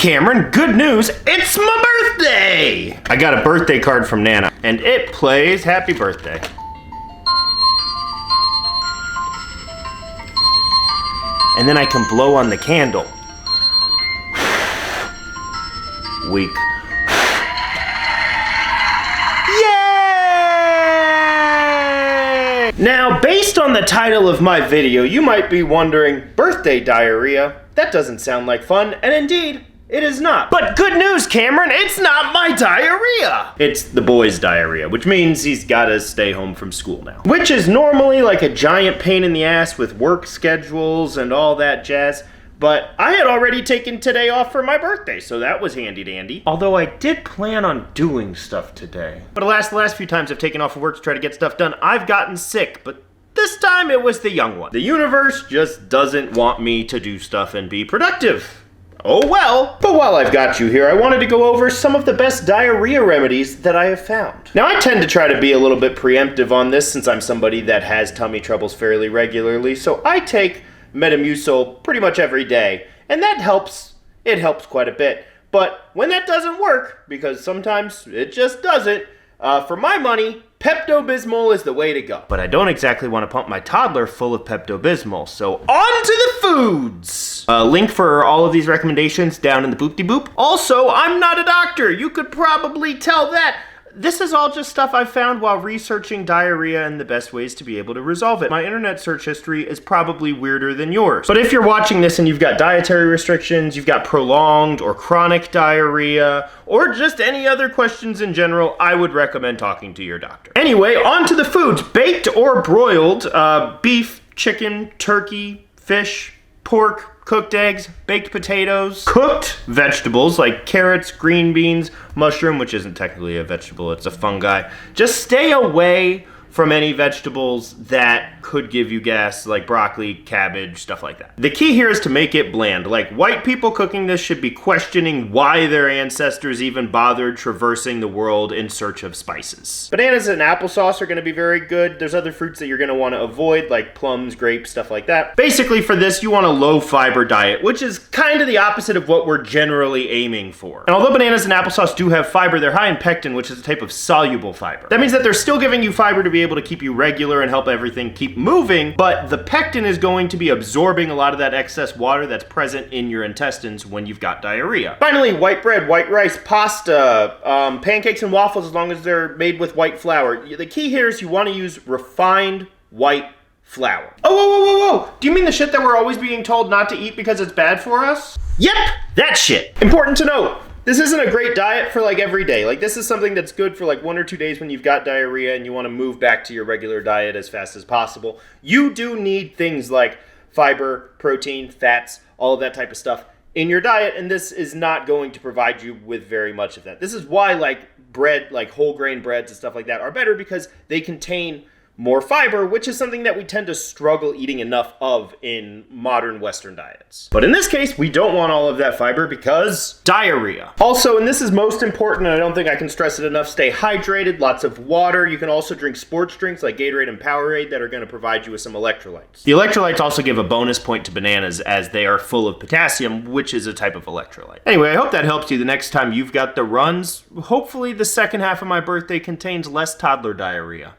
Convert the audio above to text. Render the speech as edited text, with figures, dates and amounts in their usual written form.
Cameron, good news, it's my birthday! I got a birthday card from Nana, and it plays Happy Birthday. And then I can blow on the candle. Weak. Yay! Now, based on the title of my video, you might be wondering, birthday diarrhea? That doesn't sound like fun, and indeed, it is not. But good news, Cameron, it's not my diarrhea! It's the boy's diarrhea, which means he's gotta stay home from school now. Which is normally like a giant pain in the ass with work schedules and all that jazz. But I had already taken today off for my birthday, so that was handy dandy. Although I did plan on doing stuff today. But alas, the last few times I've taken off of work to try to get stuff done, I've gotten sick, but this time it was the young one. The universe just doesn't want me to do stuff and be productive. Oh well. But while I've got you here, I wanted to go over some of the best diarrhea remedies that I have found. Now I tend to try to be a little bit preemptive on this since I'm somebody that has tummy troubles fairly regularly, so I take Metamucil pretty much every day, and that helps. It helps quite a bit. But when that doesn't work, because sometimes it just doesn't, for my money, Pepto-Bismol is the way to go. But I don't exactly want to pump my toddler full of Pepto-Bismol, so on to the foods! Link for all of these recommendations down in the boop-de-boop. Also, I'm not a doctor. You could probably tell that. This is all just stuff I found while researching diarrhea and the best ways to be able to resolve it. My internet search history is probably weirder than yours. But if you're watching this and you've got dietary restrictions, you've got prolonged or chronic diarrhea, or just any other questions in general, I would recommend talking to your doctor. Anyway, on to the foods. Baked or broiled, beef, chicken, turkey, fish, pork, cooked eggs, baked potatoes, cooked vegetables like carrots, green beans, mushroom, which isn't technically a vegetable, it's a fungi. Just stay away from any vegetables that could give you gas, like broccoli, cabbage, stuff like that. The key here is to make it bland. Like, white people cooking this should be questioning why their ancestors even bothered traversing the world in search of spices. Bananas and applesauce are gonna be very good. There's other fruits that you're gonna wanna avoid, like plums, grapes, stuff like that. Basically, for this, you want a low fiber diet, which is kind of the opposite of what we're generally aiming for. And although bananas and applesauce do have fiber, they're high in pectin, which is a type of soluble fiber. That means that they're still giving you fiber to be able to keep you regular and help everything keep moving, but the pectin is going to be absorbing a lot of that excess water that's present in your intestines when you've got diarrhea. Finally, white bread, white rice, pasta, pancakes and waffles, as long as they're made with white flour. The key here is you want to use refined white flour. Oh, whoa, whoa, whoa, whoa! Do you mean the shit that we're always being told not to eat because it's bad for us? Yep, that shit. Important to note, this isn't a great diet for like every day. Like, this is something that's good for like 1 or 2 days when you've got diarrhea and you want to move back to your regular diet as fast as possible. You do need things like fiber, protein, fats, all of that type of stuff in your diet, and this is not going to provide you with very much of that. This is why like bread, like whole grain breads and stuff like that are better, because they contain more fiber, which is something that we tend to struggle eating enough of in modern Western diets. But in this case, we don't want all of that fiber because diarrhea. Also, and this is most important, and I don't think I can stress it enough, stay hydrated, lots of water. You can also drink sports drinks like Gatorade and Powerade that are going to provide you with some electrolytes. The electrolytes also give a bonus point to bananas as they are full of potassium, which is a type of electrolyte. Anyway, I hope that helps you the next time you've got the runs. Hopefully the second half of my birthday contains less toddler diarrhea.